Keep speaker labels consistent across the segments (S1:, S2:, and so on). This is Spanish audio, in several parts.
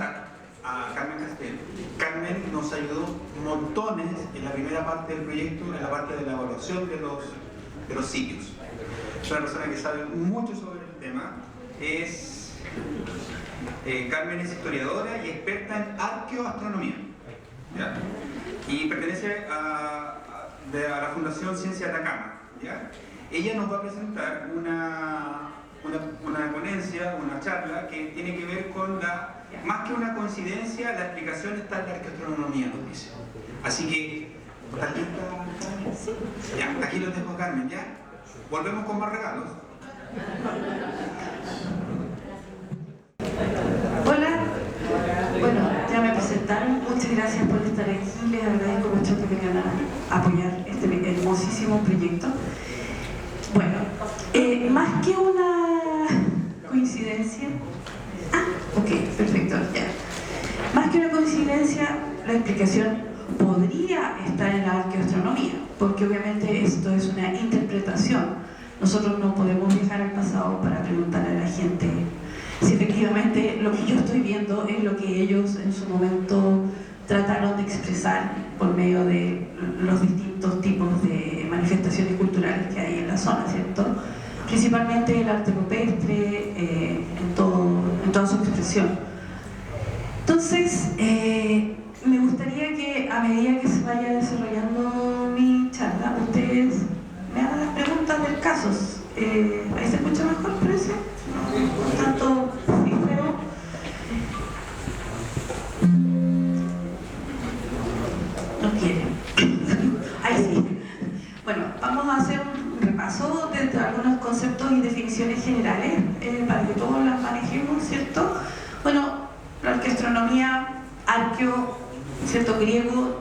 S1: pasar a Carmen Castel. Carmen nos ayudó montones en la primera parte del proyecto, en la parte de la evaluación de los sitios. Es una persona que sabe mucho sobre el tema. Carmen es historiadora y experta en arqueoastronomía, ¿ya? Y pertenece a la Fundación Ciencia Atacama, ¿ya? Ella nos va a presentar una ponencia, una charla que tiene que ver con más que una coincidencia, la explicación está en la arqueoastronomía, nos dice. Así que, ¿estás lista, Carmen? Sí. Ya, aquí los dejo, Carmen, ¿ya? Volvemos con más regalos.
S2: Hola, bueno, ya me presentaron, muchas gracias por estar aquí, les agradezco mucho que vengan a apoyar este hermosísimo proyecto. Bueno, más que una coincidencia, ok, perfecto, ya. Más que una coincidencia, la explicación podría estar en la arqueoastronomía, porque obviamente esto es una interpretación. Nosotros no podemos viajar al pasado para preguntarle a la gente si efectivamente lo que yo estoy viendo es lo que ellos en su momento trataron de expresar por medio de los distintos tipos de manifestaciones culturales que hay en la zona, ¿cierto? Principalmente el arte rupestre en toda su expresión. Entonces, me gustaría que a medida que se vaya desarrollando mi charla, ustedes me hagan las preguntas del caso. ¿Ahí se escucha mejor, parece? No tanto fífero. No quieren. Ahí sí. Bueno, vamos a hacer un repaso de algunos conceptos y definiciones generales para que todos las manejemos, ¿cierto? Bueno, la arqueoastronomía, arqueo, ¿cierto? Griego,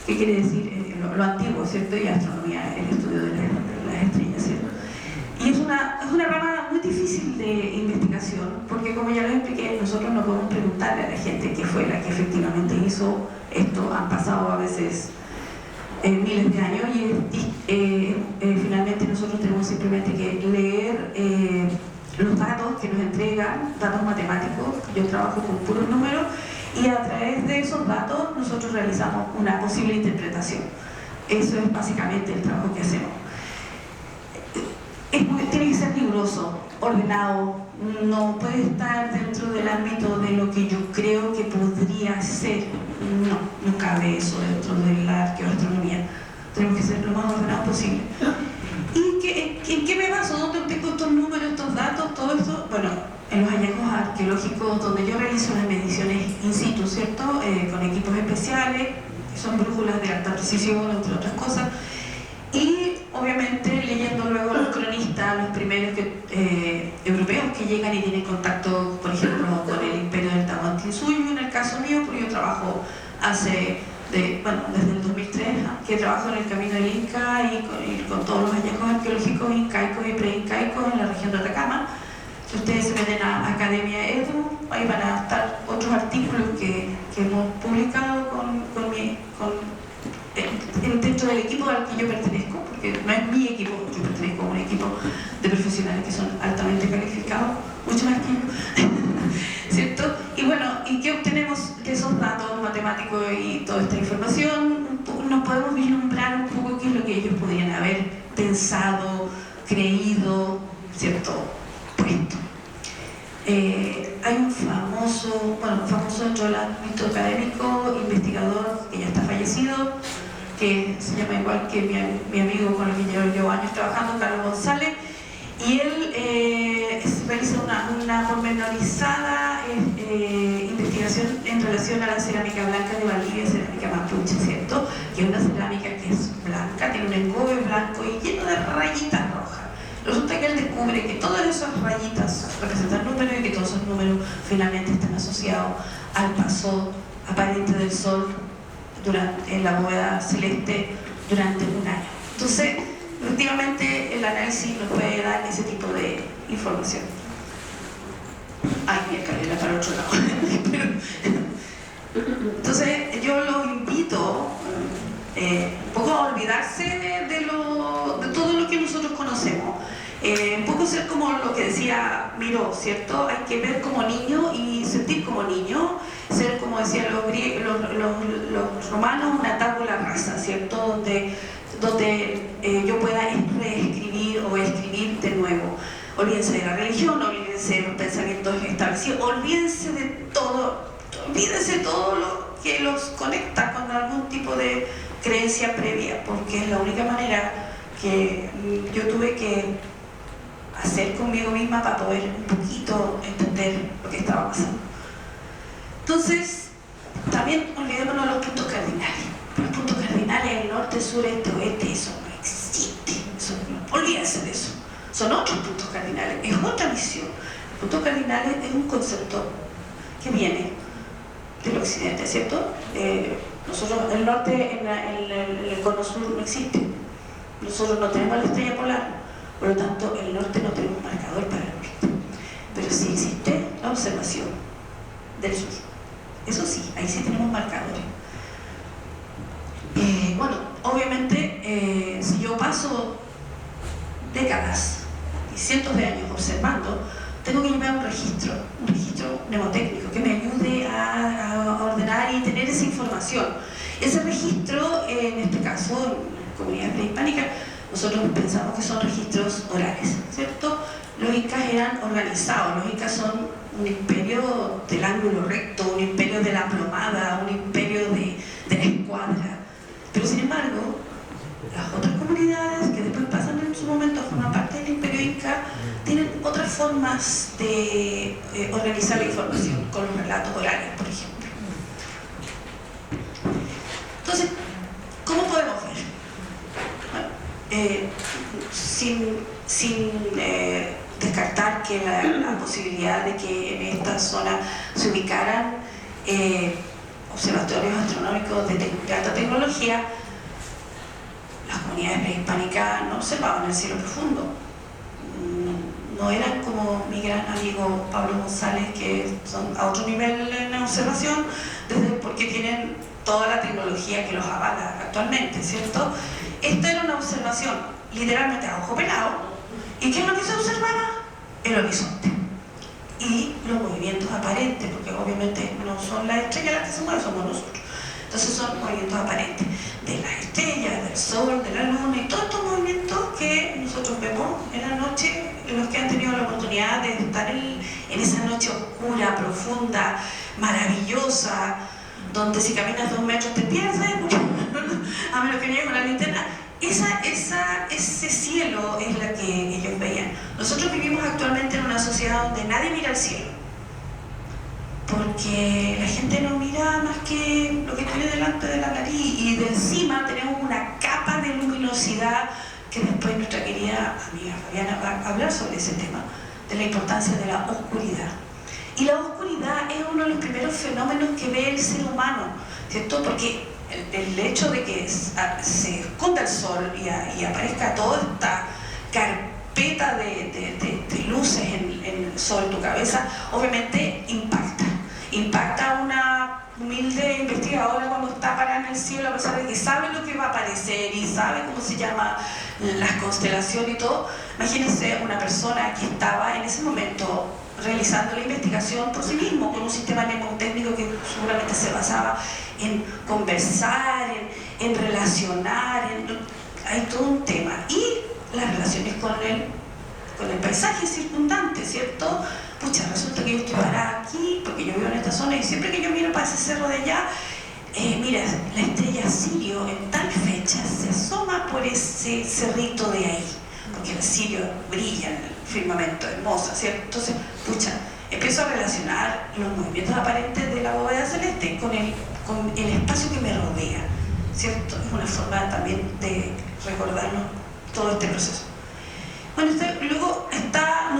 S2: ¿qué quiere decir? Lo antiguo, ¿cierto? Y astronomía, el estudio de las estrellas, ¿cierto? Y es una rama muy difícil de investigación, porque como ya les expliqué, nosotros no podemos preguntarle a la gente qué fue la que efectivamente hizo esto. Han pasado a veces miles de años y finalmente nosotros tenemos simplemente que leer los datos que nos entregan, datos matemáticos. Yo trabajo con puros números y a través de esos datos nosotros realizamos una posible interpretación. Eso es básicamente el trabajo que hacemos. Tiene que ser riguroso, ordenado, no puede estar dentro del ámbito de lo que yo creo que podría ser. No cabe eso dentro de la arqueoastronomía. Tenemos que ser lo más ordenado posible. ¿Y en qué me baso? ¿Dónde tengo estos números, estos datos, todo esto? Bueno, en los hallazgos arqueológicos donde yo realizo las mediciones in situ, ¿cierto? Con equipos especiales, que son brújulas de alta precisión, entre otras cosas. Y obviamente leyendo luego los cronistas, los primeros europeos que llegan y tienen contacto, por ejemplo, con el imperio del Tahuantinsuyo, en el caso mío, porque yo trabajo desde el 2003, que trabajo en el Camino del Inca y con todos los hallazgos arqueológicos incaicos y preincaicos en la región de Atacama. Si ustedes se meten a Academia Edu, ahí van a estar otros artículos que hemos publicado dentro del equipo al que yo pertenezco, porque no es mi equipo, yo pertenezco a un equipo de profesionales que son altamente calificados, mucho más que yo, ¿cierto? Y bueno, ¿y qué obtenemos de esos datos matemáticos y toda esta información? Nos podemos vislumbrar un poco qué es lo que ellos podrían haber pensado, creído, ¿cierto? Puesto. Hay un famoso dentro del ámbito académico, investigador que ya está fallecido, que se llama igual que mi amigo con el que llevo años trabajando, Carlos González, y él realiza una pormenorizada investigación en relación a la cerámica blanca de Valdivia, cerámica mapuche, ¿cierto? Que es una cerámica que es blanca, tiene un engobe blanco y lleno de rayitas rojas. Resulta que él descubre que todas esas rayitas representan números y que todos esos números finalmente están asociados al paso aparente del Sol en la bóveda celeste durante un año. Entonces, efectivamente, el análisis nos puede dar ese tipo de información. Ay, voy a cambiarla para otro lado. Entonces, yo los invito un poco a olvidarse de todo lo que nosotros conocemos. Un poco tampoco ser como lo que decía Miró, ¿cierto? Hay que ver como niño y sentir como niño, ser, como decían los romanos, una tabula rasa, ¿cierto? Donde yo pueda reescribir o escribir de nuevo. Olvídense de la religión, olvídense de los pensamientos establecidos, olvídense de todo lo que los conecta con algún tipo de creencia previa, porque es la única manera que yo tuve que hacer conmigo misma para poder un poquito entender lo que estaba pasando. Entonces, también olvidémonos de los puntos cardinales. Los puntos cardinales, el norte, sur, este, oeste, eso no existe. Olvídense de eso. Son otros puntos cardinales, es otra visión. Los puntos cardinales es un concepto que viene del occidente, ¿cierto? Nosotros, el norte en el cono sur no existe. Nosotros no tenemos la estrella polar, por lo tanto, el norte no tenemos marcador para el norte. Pero sí existe la observación del sur. Eso sí, ahí sí tenemos marcadores. Bueno, obviamente, si yo paso décadas y cientos de años observando, tengo que llevar un registro mnemotécnico que me ayude a ordenar y tener esa información. Ese registro, en este caso, en la comunidad prehispánica, nosotros pensamos que son registros orales, ¿cierto? Los incas eran organizados, los incas son un imperio del ángulo recto, un imperio de la plomada, un imperio de la escuadra. Pero sin embargo, las otras comunidades que después pasan en su momento a formar parte del imperio inca tienen otras formas de organizar la información, con los relatos orales, por ejemplo. Entonces, ¿cómo podemos ver? Bueno, sin descartar que la posibilidad de que en esta zona se ubicaran observatorios astronómicos de alta tecnología, las comunidades prehispánicas no observaban el cielo profundo. No eran como mi gran amigo Pablo González, que son a otro nivel en la observación, porque tienen toda la tecnología que los avala actualmente, ¿cierto? Esta era una observación literalmente a ojo pelado. ¿Y qué es lo que se observaba? El horizonte y los movimientos aparentes, porque obviamente no son las estrellas las que se mueven, somos nosotros. Entonces son movimientos aparentes de las estrellas, del sol, de la luna y todos estos movimientos que nosotros vemos en la noche, los que han tenido la oportunidad de estar en esa noche oscura, profunda, maravillosa, donde si caminas 2 metros te pierdes, a menos que llegues con la linterna. Ese cielo es la que ellos veían. Nosotros vivimos actualmente en una sociedad donde nadie mira al cielo, porque la gente no mira más que lo que tiene delante de la nariz, y de encima tenemos una capa de luminosidad que después nuestra querida amiga Fabiana va a hablar sobre ese tema, de la importancia de la oscuridad. Y la oscuridad es uno de los primeros fenómenos que ve el ser humano, ¿cierto? Porque el hecho de que se esconda el sol y aparezca toda esta carpeta de luces en el sol en tu cabeza, obviamente impacta a una humilde investigadora cuando está parada en el cielo, a pesar de que sabe lo que va a aparecer y sabe cómo se llama las constelaciones y todo. Imagínense una persona que estaba en ese momento realizando la investigación por sí mismo, con un sistema mnemotécnico que seguramente se basaba en conversar, en relacionar, hay todo un tema. Y las relaciones con el paisaje circundante, ¿cierto? Pucha, resulta que yo estoy parada aquí, porque yo vivo en esta zona, y siempre que yo miro para ese cerro de allá, mira, la estrella Sirio en tal fecha se asoma por ese cerrito de ahí, porque el Sirio brilla en el firmamento, hermosa, ¿cierto? Entonces, pucha, empiezo a relacionar los movimientos aparentes de la bóveda celeste con el espacio que me rodea, ¿cierto? Es una forma también de recordarnos todo este proceso. Bueno, luego está,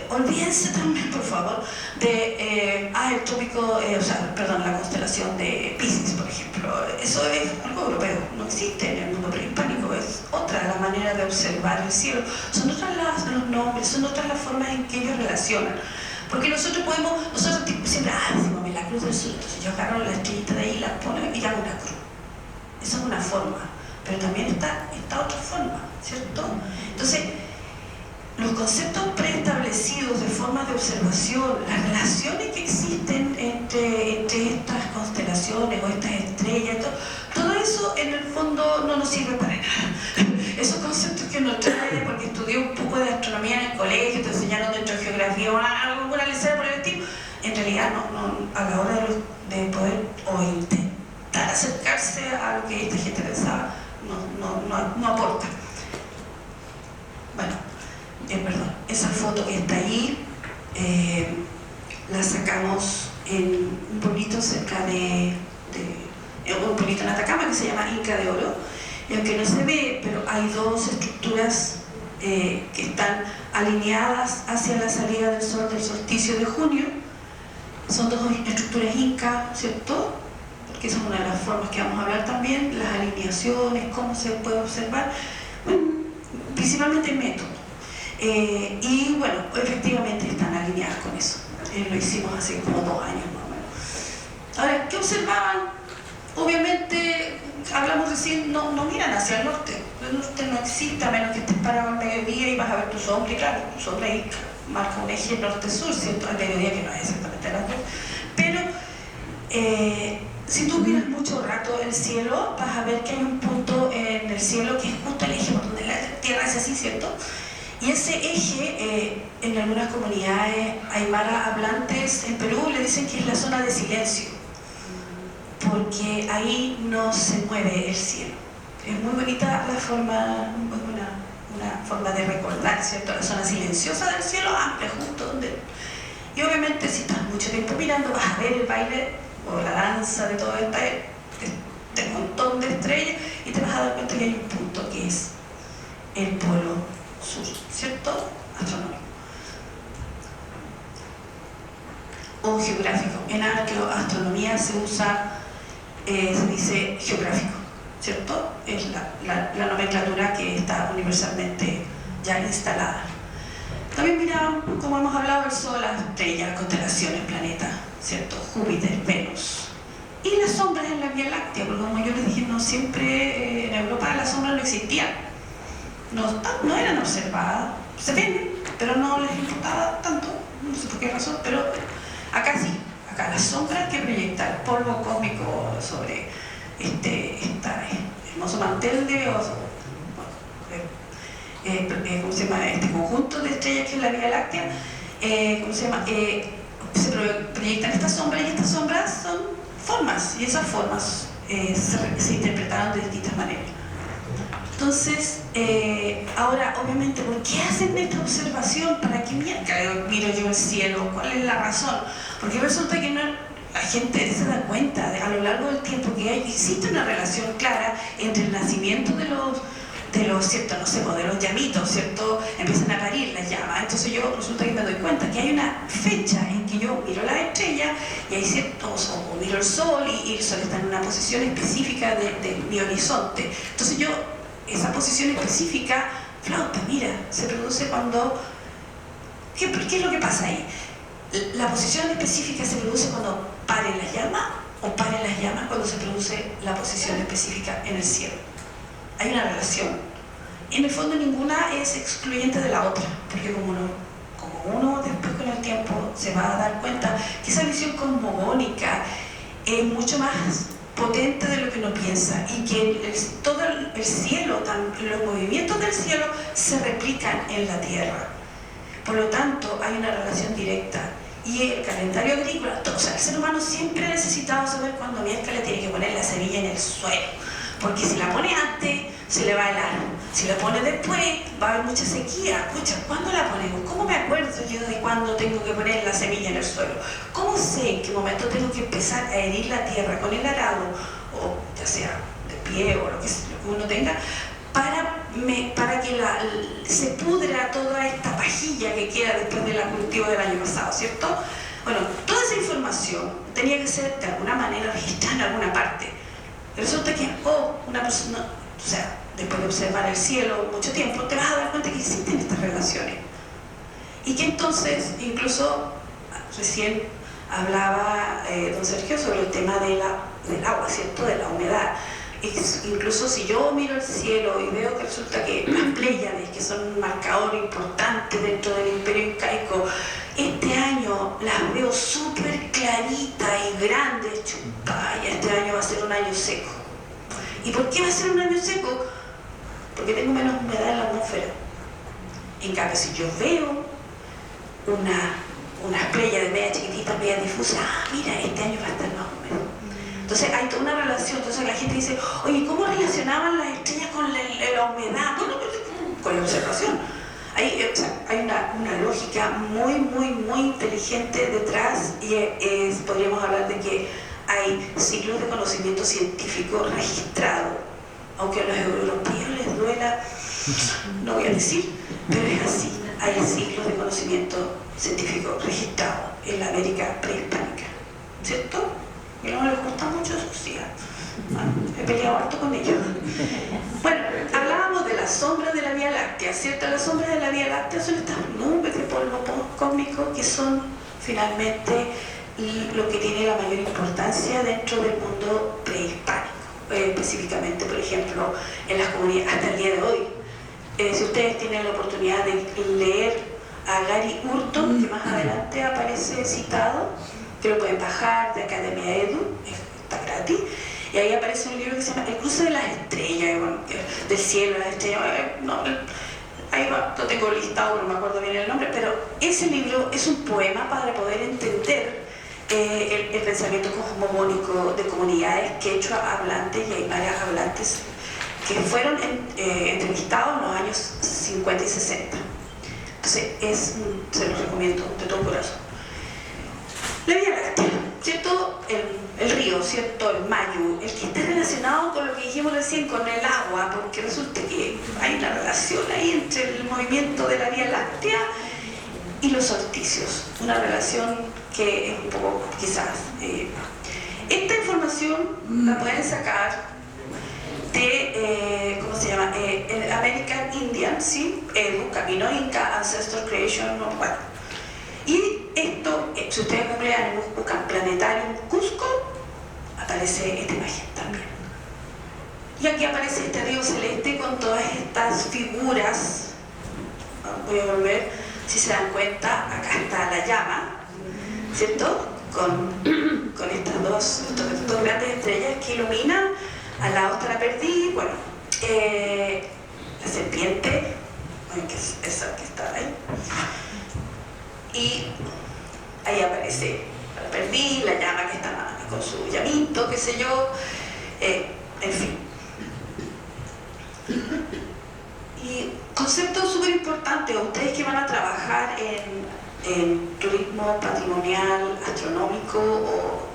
S2: olvídense también, por favor, de el tópico, la constelación de Piscis, por ejemplo. Eso es algo europeo, no existe en el mundo prehispánico, es otra la manera de observar el cielo, son otras los nombres, son otras las formas en que ellos relacionan. Porque nosotros siempre decimos la cruz del sur, entonces yo agarro la estrellita de ahí, la pongo y hago una cruz. Esa es una forma, pero también está esta otra forma, ¿cierto? Entonces, los conceptos preestablecidos de formas de observación, las relaciones que existen entre estas constelaciones o estas estrellas, todo eso en el fondo no nos sirve para nada. Esos conceptos que uno trae porque estudió un poco de astronomía en el colegio, te enseñaron dentro de geografía o alguna lección por el estilo, en realidad a la hora de poder o intentar acercarse a lo que esta gente pensaba, no aporta. Bueno, perdón, esa foto que está ahí la sacamos en un pueblito cerca un pueblito en Atacama que se llama Inca de Oro, y aunque no se ve, pero hay dos estructuras que están alineadas hacia la salida del sol del solsticio de junio. Son dos estructuras Inca, ¿cierto? Porque esa es una de las formas que vamos a hablar también, las alineaciones, cómo se puede observar, bueno, principalmente el método. Y bueno, efectivamente están alineadas con eso. Lo hicimos hace como 2 años más o menos. Ahora, ¿qué observaban? Obviamente, hablamos recién, no miran hacia el norte. El norte no existe a menos que estés parado al mediodía y vas a ver tu sombra, y claro, tu sombra ahí marca un eje norte-sur, ¿cierto? Al mediodía, que no es exactamente las dos. Pero si tú miras mucho rato el cielo, vas a ver que hay un punto en el cielo que es justo el eje por donde la Tierra es así, ¿cierto? Y ese eje, en algunas comunidades aymara hablantes en Perú le dicen que es la zona de silencio, porque ahí no se mueve el cielo. Es muy bonita la forma, una forma de recordar, ¿cierto? La zona silenciosa del cielo, amplia, justo donde... Y obviamente si estás mucho tiempo mirando, vas a ver el baile o la danza de todo este montón de estrellas, y te vas a dar cuenta que hay un punto que es el polo sur, ¿cierto? Astronómico. O geográfico. En arqueoastronomía se usa, se dice geográfico, ¿cierto? Es la nomenclatura que está universalmente ya instalada. También miramos, como hemos hablado, el Sol, las estrellas, las constelaciones, planetas, ¿cierto? Júpiter, Venus. Y las sombras en la Vía Láctea, porque como yo les dije, no siempre en Europa las sombras no existían. No eran observadas, se ven, pero no les importaba tanto, no sé por qué razón, pero acá sí, acá las sombras que proyecta el polvo cósmico sobre este hermoso mantel de ¿cómo se llama? Este conjunto de estrellas que es la Vía Láctea, ¿cómo se llama? Se proyectan estas sombras, y estas sombras son formas, y esas formas se interpretaron de distintas maneras. Entonces, ahora, obviamente, ¿por qué hacen esta observación? ¿Para qué miro yo el cielo? ¿Cuál es la razón? Porque resulta que la gente se da cuenta a lo largo del tiempo que existe una relación clara entre el nacimiento de los ¿cierto? No sé, de los llamitos, ¿cierto? Empiezan a parir las llamas. Entonces yo resulta que me doy cuenta que hay una fecha en que yo miro la estrella y hay ciertos, o miro el sol y el sol está en una posición específica de mi horizonte. Entonces yo, esa posición específica, flauta, mira, se produce cuando... ¿Qué es lo que pasa ahí? La posición específica se produce cuando pare la llama, o pare las llamas cuando se produce la posición específica en el cielo. Hay una relación. En el fondo ninguna es excluyente de la otra, porque como uno después con el tiempo se va a dar cuenta que esa visión cosmogónica es mucho más potente de lo que uno piensa, y que todo el cielo, los movimientos del cielo se replican en la Tierra. Por lo tanto, hay una relación directa. Y el calendario agrícola, o sea, el ser humano siempre ha necesitado saber cuándo miércoles tiene que poner la semilla en el suelo, porque si la pone antes, se le va a helar. Si la pone después, va a haber mucha sequía. Pucha, ¿cuándo la ponemos? ¿Cómo me acuerdo yo de cuándo tengo que poner la semilla en el suelo? ¿Cómo sé en qué momento tengo que empezar a herir la tierra con el arado, o ya sea de pie o lo que uno tenga, para que se pudra toda esta pajilla que queda después del cultivo del año pasado, ¿cierto? Bueno, toda esa información tenía que ser de alguna manera registrada en alguna parte. Resulta que una persona, o sea, después de observar el cielo mucho tiempo, te vas a dar cuenta que existen estas relaciones. Y que entonces, incluso recién hablaba don Sergio sobre el tema del agua, ¿cierto? De la humedad. Incluso si yo miro el cielo y veo que resulta que las Pléyades, que son un marcador importante dentro del imperio incaico, este año las veo súper claritas y grandes, chupaya, este año va a ser un año seco. ¿Y por qué va a ser un año seco? Porque tengo menos humedad en la atmósfera. En cambio, si yo veo unas Pléyades media chiquititas, media difusas, mira, este año va a estar más húmedo. Entonces hay toda una relación. Entonces la gente dice, oye, ¿cómo relacionaban las estrellas con la humedad? Bueno, con la observación. Hay una lógica muy inteligente detrás y podríamos hablar de que hay ciclos de conocimiento científico registrado. Aunque a los europeos les duela, no voy a decir, pero es así. Hay ciclos de conocimiento científico registrado en la América prehispánica, ¿cierto? Y no les gusta mucho eso, sí. He peleado harto con ellos. Bueno, hablábamos de las sombras de la Vía Láctea, ¿cierto? Las sombras de la Vía Láctea son estas nubes de polvo cósmico que son finalmente lo que tiene la mayor importancia dentro del mundo prehispánico. Específicamente, por ejemplo, en las comunidades, hasta el día de hoy. Si ustedes tienen la oportunidad de leer a Gary Hurton, que más adelante aparece citado, que lo pueden bajar de Academia Edu, está gratis, y ahí aparece un libro que se llama El cruce de las estrellas, bueno, del cielo, las estrellas, ahí va, lo tengo listado, no me acuerdo bien el nombre, pero ese libro es un poema para poder entender el pensamiento cosmogónico de comunidades quechua hablantes, y hay varias hablantes que fueron entrevistados en los años 50 y 60. Entonces, se los recomiendo de todo corazón. La Vía Láctea, ¿cierto? El río, ¿cierto? El Mayu, el que está relacionado con lo que dijimos recién, con el agua, porque resulta que hay una relación ahí entre el movimiento de la Vía Láctea y los solsticios. Una relación que es un poco, quizás... esta información la pueden sacar de, ¿cómo se llama? El American Indian, ¿sí? Edu, Camino Inca, Ancestor Creation, bueno. Y esto, si ustedes googlean y buscan Planetarium Cusco, aparece esta imagen también. Y aquí aparece este río celeste con todas estas figuras. Voy a volver, si se dan cuenta, acá está la llama, ¿cierto? Con estas dos grandes estrellas que iluminan. Al lado está la perdiz, bueno, la serpiente, que es esa que está ahí. Y ahí aparece la perdiz, la llama que está con su llamito, qué sé yo, en fin. Y concepto súper importante, ustedes que van a trabajar en turismo patrimonial, astronómico,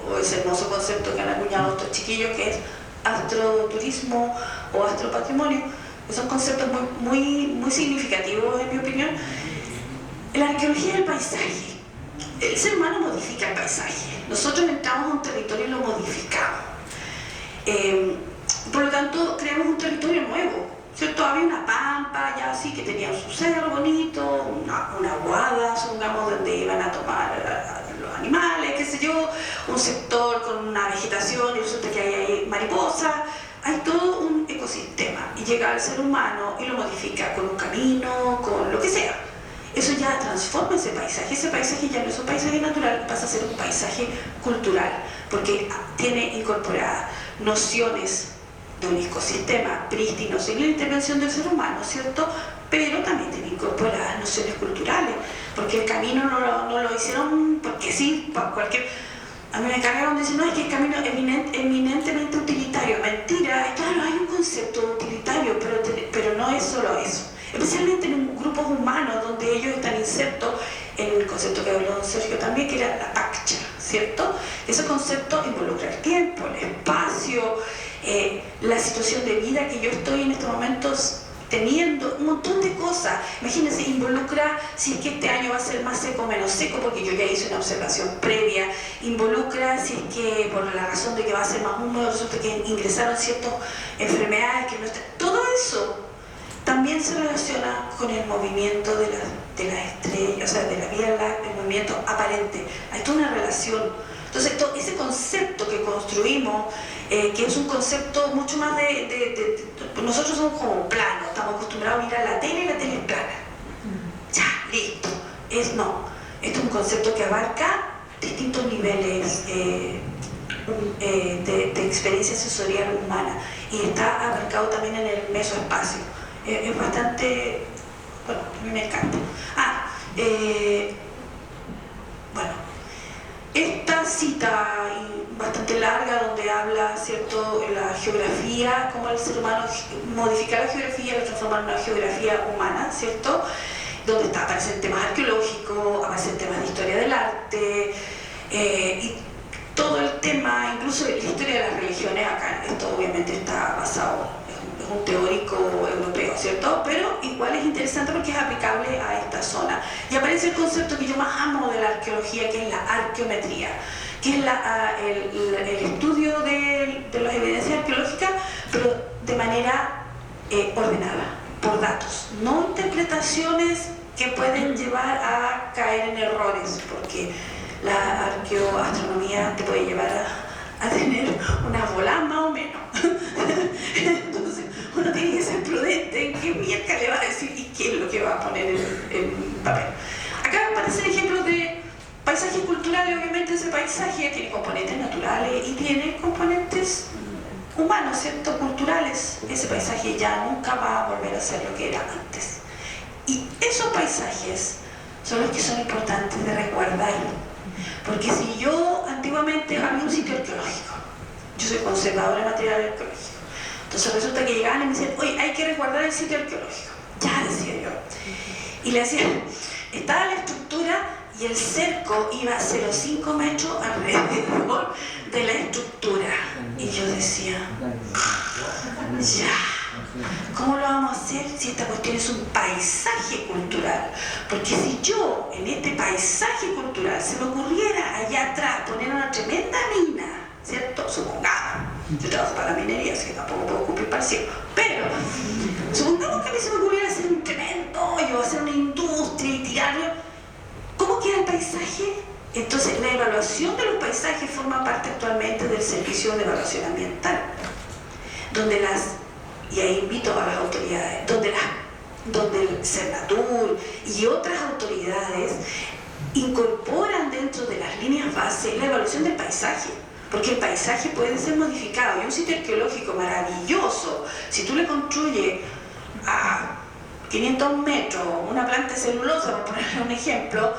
S2: o ese hermoso concepto que han acuñado estos chiquillos que es astroturismo o astropatrimonio, que son conceptos muy significativos en mi opinión. La arqueología del paisaje. El ser humano modifica el paisaje. Nosotros entramos a un territorio y lo modificamos. Por lo tanto, creamos un territorio nuevo, ¿cierto? Había una pampa ya así que tenía su cerro bonito, una guada, supongamos, donde iban a tomar los animales, qué sé yo, un sector con una vegetación y resulta que hay ahí mariposas. Hay todo un ecosistema y llega al ser humano y lo modifica con un camino, con lo que sea. Eso ya transforma ese paisaje ya no es un paisaje natural, pasa a ser un paisaje cultural, porque tiene incorporadas nociones de un ecosistema prístino sin la intervención del ser humano, ¿cierto? Pero también tiene incorporadas nociones culturales, porque el camino no lo hicieron porque sí, por cualquier... A mí me cargaron diciendo, no, es que el camino es eminentemente utilitario. Mentira, claro, hay un concepto utilitario, pero no es solo eso. Especialmente en grupos humanos donde ellos están insertos en el concepto que habló don Sergio también, que era la pacha, ¿cierto? Ese concepto involucra el tiempo, el espacio, la situación de vida que yo estoy en estos momentos teniendo, un montón de cosas. Imagínense, involucra si es que este año va a ser más seco o menos seco, porque yo ya hice una observación previa, involucra si es que por la razón de que va a ser más húmedo, resulta que ingresaron ciertas enfermedades que no están. Todo eso también se relaciona con el movimiento de las estrellas, o sea, de la Vía Láctea, el movimiento aparente. Hay toda una relación. Entonces, ese concepto que construimos, que es un concepto mucho más nosotros somos como planos, estamos acostumbrados a mirar la tele y la tele es plana. Ya, listo. No, esto es un concepto que abarca distintos niveles de experiencia sensorial humana y está abarcado también en el mesoespacio. Es bastante, bueno, a mí me encanta. Bueno, esta cita bastante larga donde habla, ¿cierto?, la geografía, cómo el ser humano modifica la geografía y la transforma en una geografía humana, ¿cierto?, donde aparecen temas arqueológicos, aparecen temas de historia del arte, y todo el tema, incluso la historia de las religiones. Acá esto obviamente está basado, es un teórico europeo, ¿cierto? Pero igual es interesante porque es aplicable a esta zona. Y aparece el concepto que yo más amo de la arqueología, que es la arqueometría, que es el estudio de las evidencias arqueológicas, pero de manera ordenada, por datos, no interpretaciones que pueden llevar a caer en errores, porque la arqueoastronomía te puede llevar a tener una bola más o menos. Entonces uno tiene que ser prudente en qué mierda le va a decir y qué es lo que va a poner en papel. Acá aparecen ejemplos de paisajes culturales. Obviamente ese paisaje tiene componentes naturales y tiene componentes humanos, ¿cierto?, culturales. Ese paisaje ya nunca va a volver a ser lo que era antes. Y esos paisajes son los que son importantes de resguardar. Porque si yo antiguamente había un sitio arqueológico, yo soy conservadora de material arqueológico, entonces resulta que llegaban y me decían, oye, hay que resguardar el sitio arqueológico. Ya, decía yo. Y le decían, estaba la estructura y el cerco iba a 0,5 metros alrededor de la estructura. Y yo decía, ya, ¿cómo lo vamos a hacer si esta cuestión es un paisaje cultural? Porque si yo, en este paisaje cultural, se me ocurriera allá atrás poner una tremenda mina, ¿cierto? Supongamos, yo trabajo para la minería, así que tampoco puedo cumplir para el cielo, pero supongamos que a mí se me ocurriera hacer un tremendo hoyo, hacer una industria y tirarlo. ¿Cómo queda el paisaje? Entonces, la evaluación de los paisajes forma parte actualmente del Servicio de Evaluación Ambiental, donde y ahí invito a las autoridades, donde el Senatur y otras autoridades incorporan dentro de las líneas base la evaluación del paisaje, porque el paisaje puede ser modificado. Y un sitio arqueológico maravilloso, si tú le construyes a 500 metros una planta de celulosa, por ponerle un ejemplo,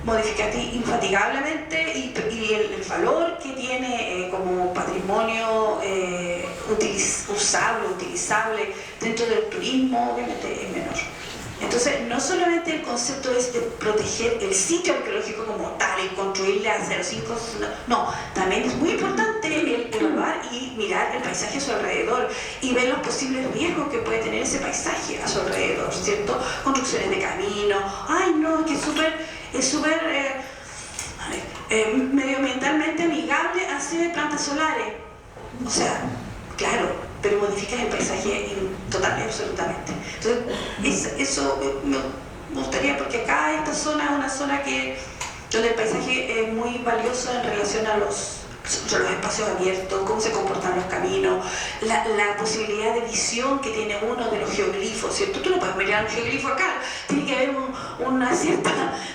S2: modificaste infatigablemente y el valor que tiene como patrimonio utilizable dentro del turismo obviamente es menor. Entonces no solamente el concepto es de proteger el sitio arqueológico como tal y construirle a 0,5, no, también es muy importante el evaluar y mirar el paisaje a su alrededor y ver los posibles riesgos que puede tener ese paisaje a su alrededor, ¿cierto? Construcciones de camino, ay no, que es súper medioambientalmente amigable hacer plantas solares. O sea, claro, pero modificas el paisaje total y absolutamente. Entonces, eso me gustaría, porque acá esta zona es una zona donde el paisaje es muy valioso en relación a los espacios abiertos, cómo se comportan los caminos, la posibilidad de visión que tiene uno de los geoglifos, ¿cierto? Tú no puedes mirar un geoglifo acá, tiene que haber una cierta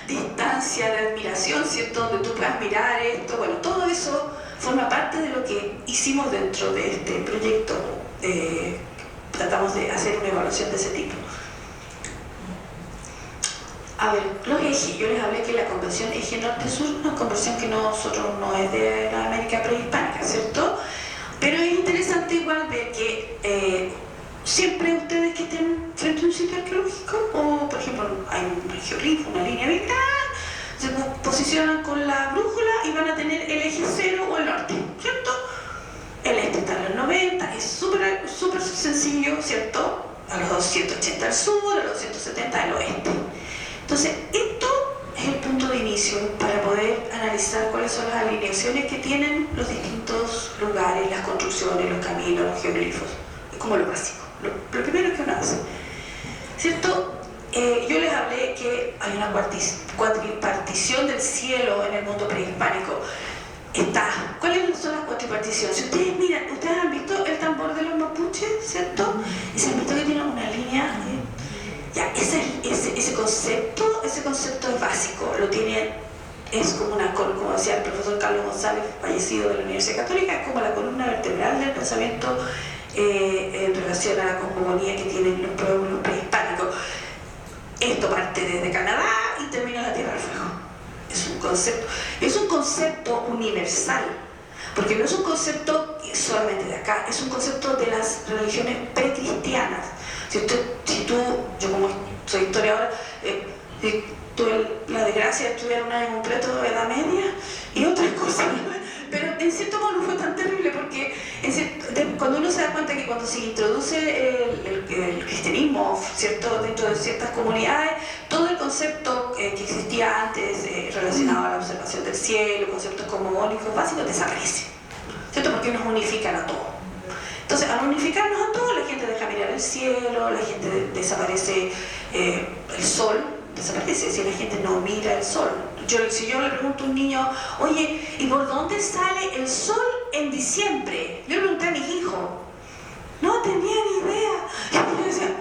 S2: distancia de admiración, ¿cierto? Donde tú puedas mirar esto. Bueno, todo eso forma parte de lo que hicimos dentro de este proyecto. Tratamos de hacer una evaluación de ese tipo. A ver, los ejes, yo les hablé que la convención eje norte-sur es una convención que nosotros no es de la América prehispánica, ¿cierto? Pero es interesante igual ver que siempre ustedes que estén frente a un sitio arqueológico, o por ejemplo hay un geoglifo, una línea bien grande, se posicionan con la brújula y van a tener el eje 0 o el norte, ¿cierto? El este está en los 90, es súper sencillo, ¿cierto? A los 280 al sur, a los 270 al oeste. Entonces, esto es el punto de inicio para poder analizar cuáles son las alineaciones que tienen los distintos lugares, las construcciones, los caminos, los geoglifos. Es como lo básico, lo primero que uno hace, ¿cierto? Yo les hablé que hay una cuatripartición del cielo en el mundo prehispánico. ¿Cuáles son las cuatriparticiones? Si ustedes miran, ustedes han visto el tambor de los mapuches, ¿cierto? Y se han visto que tiene una línea. Ya, ese concepto es básico, lo tiene, es como como decía el profesor Carlos González, fallecido de la Universidad Católica, es como la columna vertebral del pensamiento en relación a la cosmogonía que tienen los pueblos prehispánicos. Esto parte desde Canadá y termina en la Tierra del Fuego. Es un concepto universal, porque no es un concepto solamente de acá, es un concepto de las religiones precristianas. Yo como soy historiadora, tuve la desgracia de estudiar un año completo de Edad Media y otras cosas, pero en cierto modo no fue tan terrible porque cuando uno se da cuenta que cuando se introduce el cristianismo, ¿cierto?, dentro de ciertas comunidades, todo el concepto que existía antes relacionado a la observación del cielo, conceptos cosmogónicos básicos, desaparece, ¿cierto?, porque nos unifican a todos. Entonces, al unificarnos a todos, la gente deja mirar el cielo, la gente desaparece, el sol desaparece, si la gente no mira el sol. Si yo le pregunto a un niño, oye, ¿y por dónde sale el sol en diciembre? Yo le pregunté a mis hijos, no tenía ni idea. Y yo decía,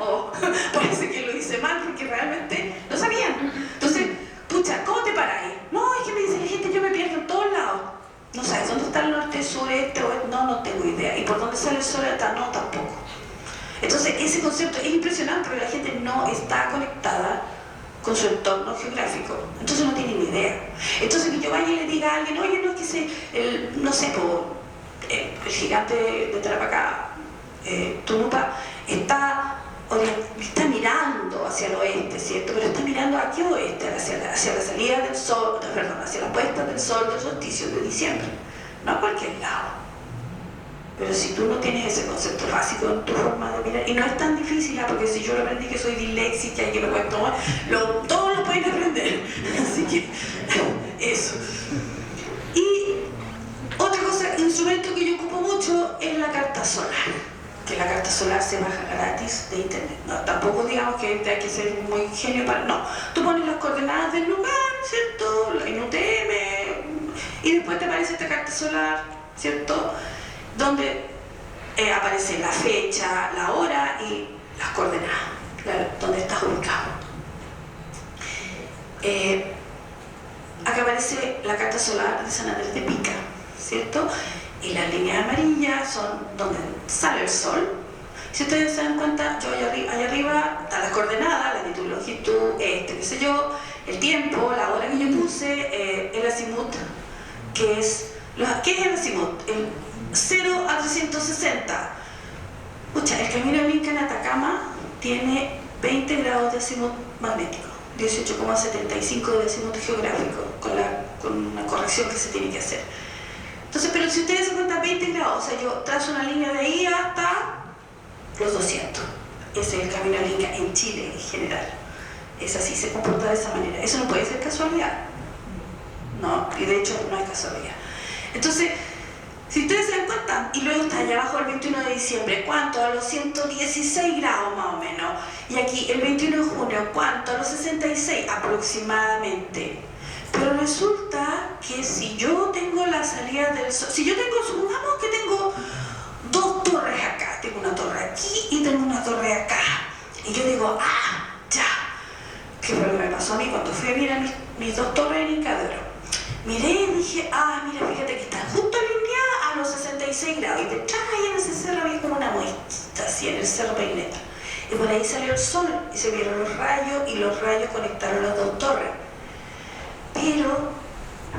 S2: parece que lo hice mal porque realmente no sabían. Entonces, pucha, ¿cómo te paráis? No, es que me dice la gente, yo me pierdo en todos lados. No sabes dónde está el norte, sur, este, oeste, no tengo idea. ¿Y por dónde sale el sol hasta? No, tampoco. Entonces, ese concepto es impresionante porque la gente no está conectada con su entorno geográfico, entonces no tiene ni idea. Entonces que yo vaya y le diga a alguien, oye, no es que el gigante de Tarapacá, Tunupa, está mirando hacia el oeste, ¿cierto? Pero está mirando a qué oeste, hacia la salida del sol, perdón, hacia la puesta del sol del solsticio de diciembre, no a cualquier lado. Pero si tú no tienes ese concepto básico en tu forma de mirar, y no es tan difícil, porque si yo lo aprendí que soy disléxica y que me cuento más, todos lo pueden aprender. Así que, eso. Y otra cosa, instrumento que yo ocupo mucho es la carta solar. Que la carta solar se baja gratis de internet. No, tampoco digamos que hay que ser muy genio para... No, tú pones las coordenadas del lugar, ¿cierto? En UTM, y después te aparece esta carta solar, ¿cierto?, donde aparece la fecha, la hora y las coordenadas, donde estás ubicado. Acá aparece la carta solar de San Andrés de Pica, ¿cierto? Y las líneas amarillas son donde sale el sol. Si ustedes se dan cuenta, yo allá arriba están las coordenadas, la latitud, longitud, qué sé yo, el tiempo, la hora que yo puse, el azimut, ¿qué es el azimut? El 0 a 360. El camino del Inca en Atacama tiene 20 grados de azimut magnético, 18,75 de azimut geográfico, con una corrección que se tiene que hacer. Entonces, pero si ustedes se cuentan 20 grados, o sea, yo trazo una línea de ahí hasta los 200. Ese es el camino del Inca en Chile en general. Es así, se comporta de esa manera. Eso no puede ser casualidad. No, y de hecho no es casualidad. Entonces, si ustedes se dan cuenta, y luego está allá abajo el 21 de diciembre, ¿cuánto? A los 116 grados más o menos. Y aquí el 21 de junio, ¿cuánto? A los 66 aproximadamente. Pero resulta que si yo tengo la salida del sol, supongamos que tengo dos torres acá, tengo una torre aquí y tengo una torre acá. Y yo digo, ya. ¿Qué fue lo que me pasó a mí cuando fui a mirar mis dos torres en Inca de Oro? Miré y dije, mira, fíjate que están justo alineadas a los 66 grados. Y detrás ahí en ese cerro había como una muesquita, así en el Cerro Peineta. Y por ahí salió el sol y se vieron los rayos y los rayos conectaron las dos torres. Pero,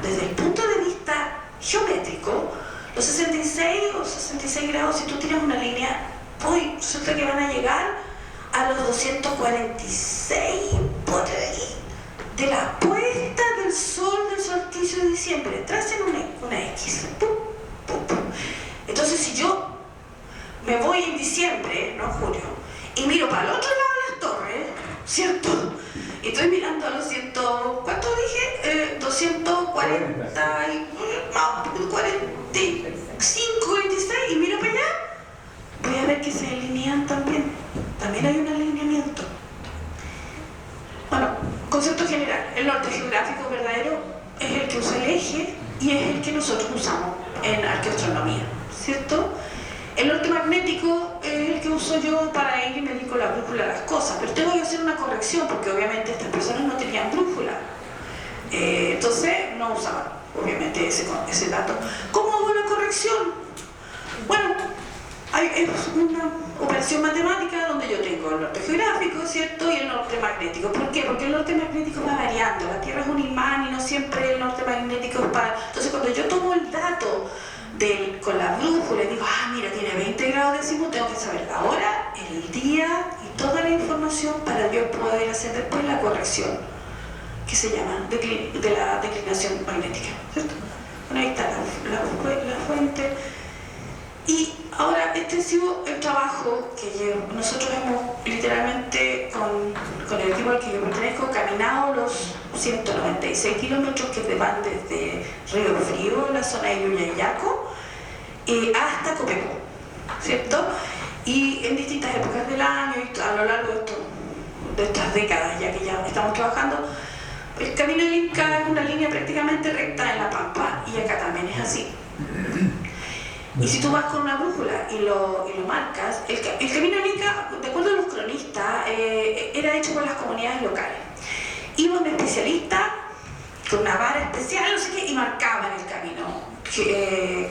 S2: desde el punto de vista geométrico, los 66 o 66 grados, si tú tiras una línea, resulta que van a llegar a los 246 por ahí, de la puesta del sol del solsticio de diciembre. Tracen una X. Pum, pum, pum. Entonces, si yo me voy en diciembre, no en junio, y miro para el otro lado de las torres, ¿cierto? Y estoy mirando a los ¿cuánto dije? 240 45, 46, y miro para allá, voy a ver que se alinean también. También hay un alineamiento. Bueno, concepto general, el norte geográfico verdadero es el que usa el eje y es el que nosotros usamos en arqueoastronomía, ¿cierto? El norte magnético es el que uso yo para ir y medir con la brújula las cosas, pero tengo que hacer una corrección porque obviamente estas personas no tenían brújula, entonces no usaban obviamente ese dato. ¿Cómo hago la corrección? Bueno, es una operación matemática donde yo tengo el norte geográfico, ¿cierto? Y el norte magnético. ¿Por qué? Porque el norte magnético va variando. La Tierra es un imán y no siempre el norte magnético es para... Entonces cuando yo tomo el dato con la brújula y digo, ah, mira, tiene 20 grados de azimut, tengo que saber la hora, el día y toda la información para yo poder hacer después la corrección, que se llama de la declinación magnética, ¿cierto? Bueno, ahí está la fuente. Y ahora este ha sido el trabajo que nosotros hemos literalmente con el equipo al que yo pertenezco caminado los 196 kilómetros que van desde Río Frío, la zona de Llullayaco, hasta Copiapó, ¿cierto? Y en distintas épocas del año, y a lo largo de estas décadas, ya que ya estamos trabajando, el camino del Inca es una línea prácticamente recta en la Pampa y acá también es así. Y si tú vas con una brújula y lo marcas, el camino del Inca, de acuerdo a los cronistas, era hecho por las comunidades locales. Iba un especialista con una vara especial, no sé qué, y marcaban el camino.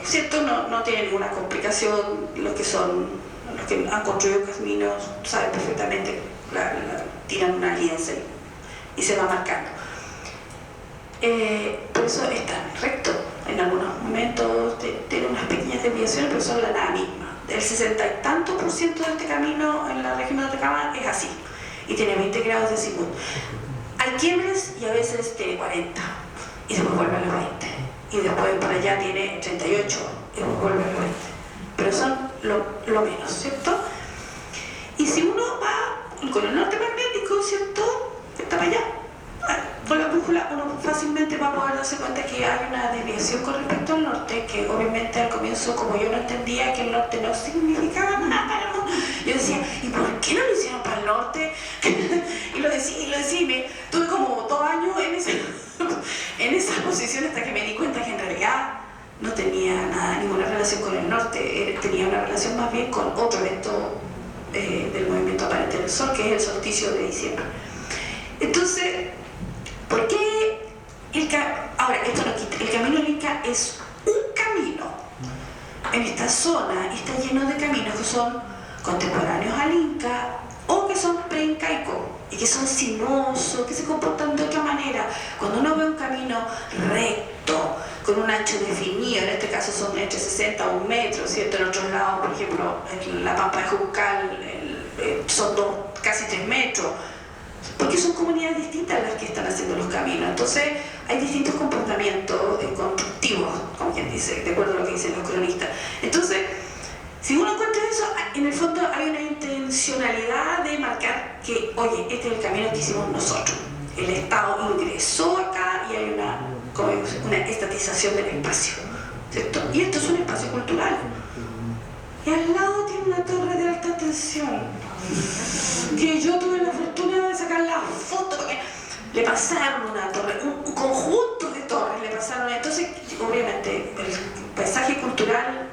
S2: ¿Cierto? No tiene ninguna complicación. Los que han construido caminos saben perfectamente, tiran una lienza y se va marcando. Por eso es tan recto. En algunos momentos tiene unas pequeñas desviaciones, pero son la nada misma. El 60 y tanto % de este camino en la región de Atacama es así y tiene 20 grados de azimut. Hay quiebres y a veces tiene 40 y después vuelve a los 20 y después para allá tiene 38 y después vuelve a los 20, pero son lo menos, ¿cierto? Y si uno va con el norte magnético, ¿cierto? Está para allá. Con la brújula uno fácilmente va a poder darse cuenta que hay una desviación con respecto al norte, que obviamente al comienzo, como yo no entendía que el norte no significaba nada para el norte, yo decía, ¿y por qué no lo hicieron para el norte? y lo decía, y tuve como 2 años en esa posición hasta que me di cuenta que en realidad no tenía ninguna relación con el norte, tenía una relación más bien con otro evento del movimiento aparente del Sol, que es el solsticio de diciembre. Entonces, ¿por qué ahora, esto no quita, el camino del Inca es un camino en esta zona y está lleno de caminos que son contemporáneos al Inca o que son pre-incaicos y que son sinuosos, que se comportan de otra manera. Cuando uno ve un camino recto, con un ancho definido, en este caso son entre 60 a 1 metro, ¿cierto? En otros lados, por ejemplo, en la Pampa de Juncal son casi 3 metros, porque son comunidades distintas las que están haciendo los caminos. Entonces hay distintos comportamientos constructivos, como quien dice, de acuerdo a lo que dicen los cronistas. Entonces, si uno encuentra eso, en el fondo hay una intencionalidad de marcar que, oye, este es el camino que hicimos nosotros. El Estado ingresó acá y hay una estatización del espacio, ¿cierto? Y esto es un espacio cultural. Y al lado tiene una torre de alta tensión, que yo tuve la fortuna de sacar la foto, porque le pasaron una torre, un conjunto de torres le pasaron. Entonces, obviamente, el paisaje cultural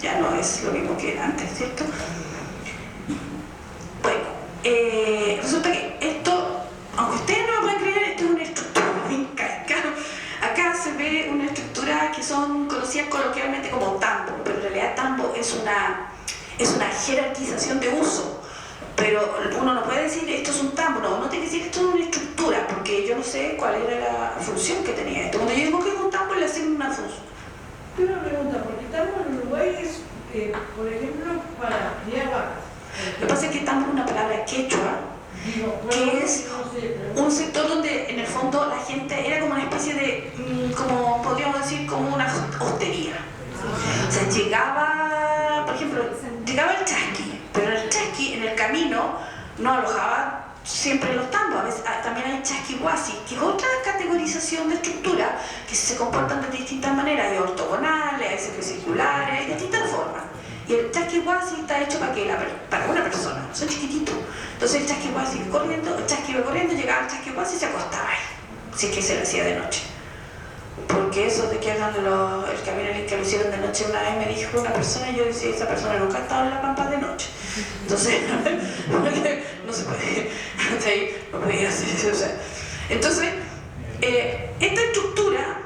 S2: ya no es lo mismo que era antes, ¿cierto? Bueno, resulta que esto, aunque ustedes no lo pueden creer, esto es una estructura incaica. Acá se ve una estructura que son conocidas coloquialmente como tambo, pero en realidad tambo es una jerarquización de uso. Pero uno no puede decir esto es un tambo, no, uno tiene que decir esto es una estructura, porque yo no sé cuál era la función que tenía esto. Cuando yo digo que es un tambo, le asigno una función.
S3: Una pregunta, porque tambo en Uruguay es, por ejemplo, para criar vacas.
S2: Lo que pasa es que tambo es una palabra quechua, que es un sector donde en el fondo la gente era como una especie de, como podríamos decir, como una hostería. O sea, llegaba, por ejemplo, llegaba el chasqui, pero el chasqui en el camino no alojaba siempre los tambos. A veces también hay chasquihuasi, que es otra categorización de estructura que se comportan de distintas maneras. Hay ortogonales, hay semicirculares, hay distintas formas. Y el chasquihuasi está hecho para una persona, son chiquititos. Entonces el chasquihuasi corriendo, el chasqui iba corriendo, llegaba el chasquihuasi y se acostaba ahí. si es que se lo hacía de noche. Porque eso de que hagan el camino al Inca lo hicieron de noche, una vez me dijo una persona, y yo decía, esa persona nunca ha estado en la pampa de noche. Entonces, no se puede, no podía hacer eso. O sea. Entonces, esta estructura,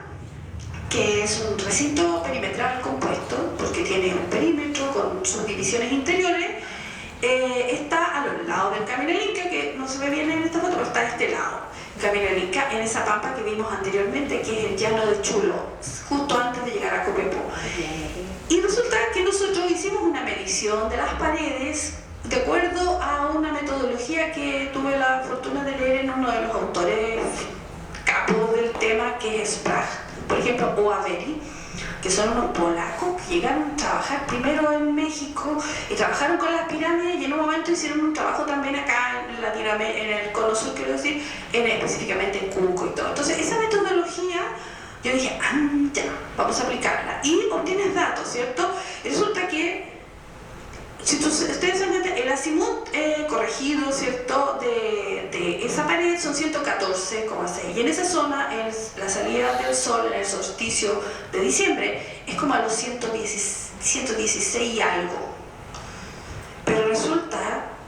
S2: que es un recinto perimetral compuesto, porque tiene un perímetro con sus divisiones interiores, está a los lados del Camino al Inca, que no se ve bien en esta foto, pero está a este lado. Camino al Inca, en esa pampa que vimos anteriormente, que es el llano de Chulo, justo antes de llegar a Copiapó. Y resulta que nosotros hicimos una medición de las paredes de acuerdo a una metodología que tuve la fortuna de leer en uno de los autores capos del tema, que es Sprague, por ejemplo, o Avery, que son unos polacos que llegaron a trabajar primero en México y trabajaron con las pirámides, y en un momento hicieron un trabajo también acá en Latinoamérica, en el Cono Sur, quiero decir, específicamente en Cusco y todo. Entonces esa metodología, yo dije, ya, vamos a aplicarla, y obtienes datos, ¿cierto? Y resulta que, si ustedes se dan cuenta, el azimut corregido, ¿cierto?, de esa pared son 114,6, y en esa zona la salida del sol en el solsticio de diciembre es como a los 116 y algo. Pero resulta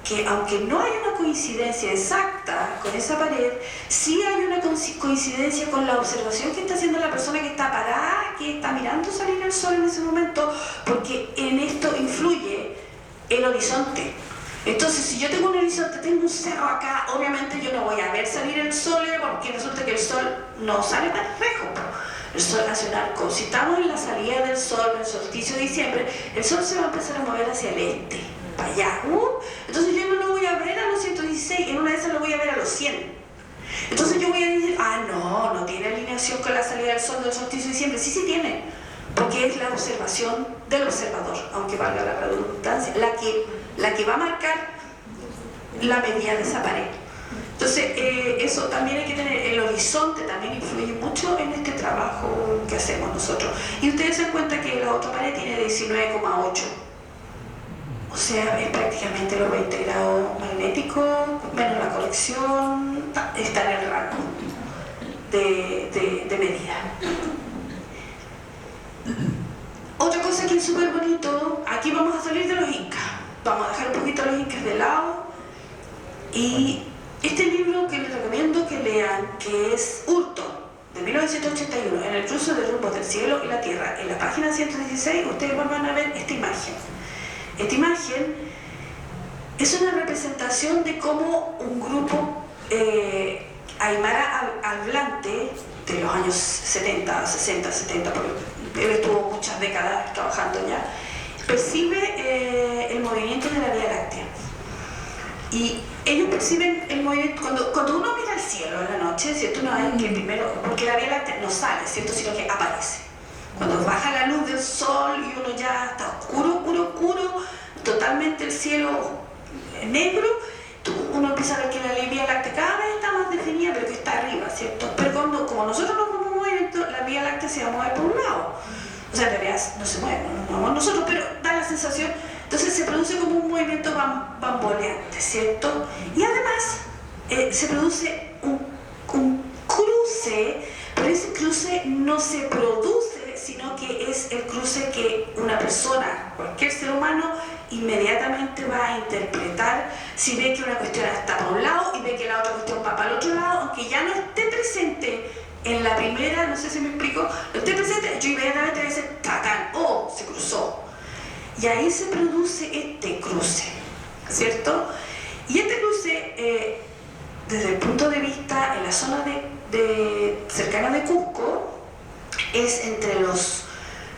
S2: que, aunque no hay una coincidencia exacta con esa pared, sí hay una coincidencia con la observación que está haciendo la persona que está parada, que está mirando salir el sol en ese momento, porque en esto influye el horizonte. Entonces, si yo tengo un horizonte, tengo un cerro acá, obviamente yo no voy a ver salir el sol, porque resulta que el sol no sale tan lejos. El sol hace un arco. Si estamos en la salida del sol, en el solsticio de diciembre, el sol se va a empezar a mover hacia el este, para allá. Entonces yo no lo voy a ver a los 116, en una de esas lo voy a ver a los 100. Entonces yo voy a decir, no tiene alineación con la salida del sol del solsticio de diciembre. Sí tiene, porque es la observación del observador, aunque valga la redundancia, la que va a marcar la medida de esa pared. Entonces, eso también hay que tener, el horizonte también influye mucho en este trabajo que hacemos nosotros. Y ustedes se dan cuenta que la otra pared tiene 19,8. O sea, es prácticamente los 20 grados magnéticos, menos la colección, está en el rango de medida. Otra cosa que es súper bonito, aquí vamos a salir de los incas, vamos a dejar un poquito a los incas de lado, y este libro que les recomiendo que lean, que es Hurton, de 1981, en el cruce de rumbos del cielo y la tierra, en la página 116 ustedes van a ver esta imagen. Esta imagen es una representación de cómo un grupo aymara hablante de los años 70, 60, 70, porque él estuvo muchas décadas trabajando ya, percibe el movimiento de la Vía Láctea. Y ellos perciben el movimiento, cuando uno mira al cielo en la noche, ¿cierto? Uno ve que primero, porque la Vía Láctea no sale, ¿cierto?, sino que aparece. Cuando baja la luz del sol y uno ya está oscuro, totalmente el cielo negro, uno empieza a ver que la Vía Láctea cada vez está más definida, pero que está arriba, ¿cierto? Pero como nosotros nos movemos, la Vía Láctea se va a mover por un lado. O sea, en realidad no se mueve, no nos movemos nosotros, pero da la sensación. Entonces se produce como un movimiento bamboleante, ¿cierto? Y además se produce un cruce, pero ese cruce no se produce, sino que es el cruce que una persona, cualquier ser humano, inmediatamente va a interpretar si ve que una cuestión está para un lado y ve que la otra cuestión va para el otro lado, aunque ya no esté presente en la primera, no sé si me explico, no esté presente, yo inmediatamente voy a decir, ¡tatán! Se cruzó. Y ahí se produce este cruce, ¿cierto? Y este cruce, desde el punto de vista en la zona cercana de Cusco, es entre los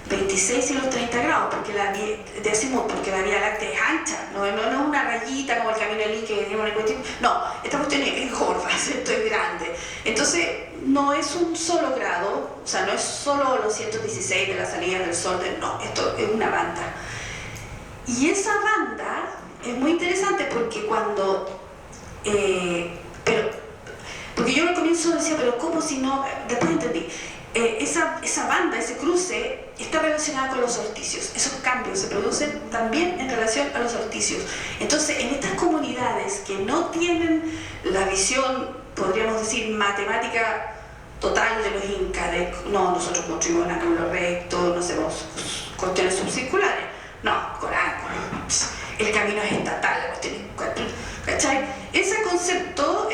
S2: 26 y los 30 grados, porque porque la Vía Láctea es ancha, no es una rayita como el Camino al Inca, que tiene una cuestión, no, esta cuestión es gorda, ¿cierto? Es grande. Entonces, no es un solo grado, o sea, no es solo los 116 de la salida del sol, no, esto es una banda. Y esa banda es muy interesante porque porque yo al comienzo decía, pero ¿cómo si no? Después entendí. Esa banda, ese cruce, está relacionada con los solsticios. Esos cambios se producen también en relación a los solsticios. Entonces, en estas comunidades que no tienen la visión, podríamos decir, matemática total de los incas, de no, nosotros construimos un ángulo recto, no hacemos cuestiones subcirculares, no, con ángulos, el camino es estatal, la cuestión es, ¿cachai? Ese concepto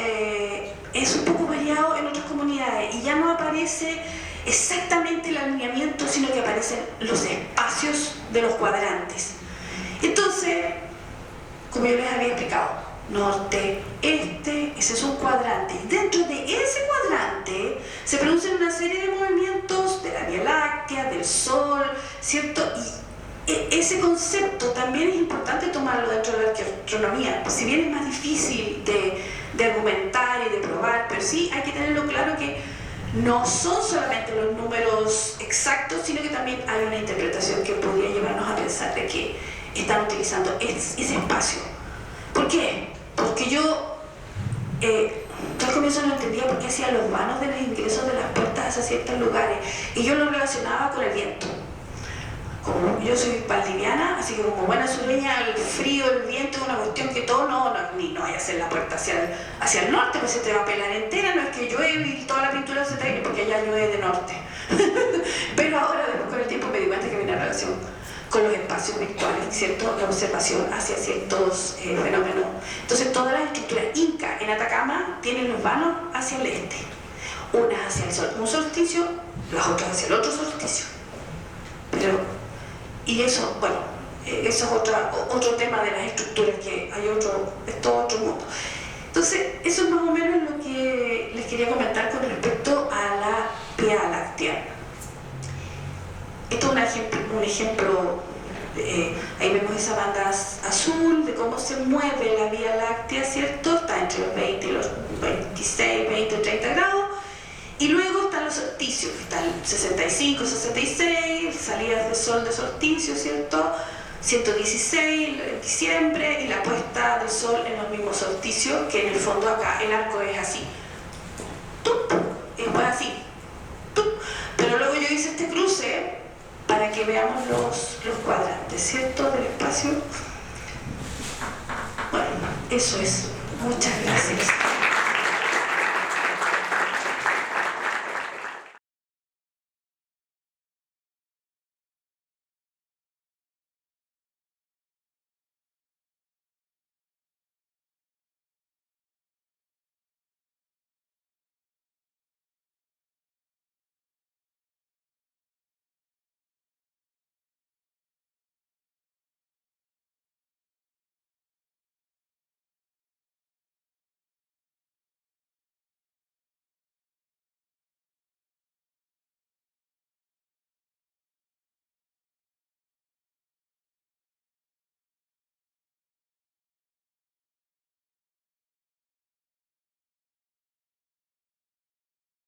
S2: es un poco variado en otras comunidades y ya no aparece exactamente el alineamiento, sino que aparecen los espacios de los cuadrantes. Entonces, como yo les había explicado, norte, este, ese es un cuadrante. Dentro de ese cuadrante se producen una serie de movimientos de la Vía Láctea, del Sol, ¿cierto? Y ese concepto también es importante tomarlo dentro de la astronomía. Si bien es más difícil de argumentar y de probar, pero sí hay que tenerlo claro que no son solamente los números exactos, sino que también hay una interpretación que podría llevarnos a pensar de que están utilizando ese espacio. ¿Por qué? Porque yo al comienzo no entendía por qué hacían los vanos de los ingresos de las puertas hacia ciertos lugares y yo lo relacionaba con el viento. Como yo soy valdiviana, así que como buena sureña, el frío, el viento es una cuestión que todo no vaya a hacer la puerta hacia el norte, pues se te va a pelar entera, no es que llueve y toda la pintura se te porque allá llueve de norte. Pero ahora, después con el tiempo, me di cuenta que hay una relación con los espacios virtuales, ¿cierto? La observación hacia ciertos fenómenos. Entonces, todas las estructuras inca en Atacama tienen los vanos hacia el este, unas hacia el sol, un solsticio, las otras hacia el otro solsticio. Y eso, bueno, eso es otro tema de las estructuras, que hay es todo otro mundo. Entonces, eso es más o menos lo que les quería comentar con respecto a la Vía Láctea. Esto es un ejemplo, ahí vemos esa banda azul de cómo se mueve la Vía Láctea, ¿cierto? Está entre los 20 y los 26, 20, 30 grados. Y luego están los solsticios, que están 65, 66, salidas de sol de solsticio, ¿cierto? 116 en diciembre y la puesta del sol en los mismos solsticios, que en el fondo acá el arco es así. ¡Tup! Y después así. ¡Tup! Pero luego yo hice este cruce para que veamos los cuadrantes, ¿cierto? Del espacio. Bueno, eso es. Muchas gracias.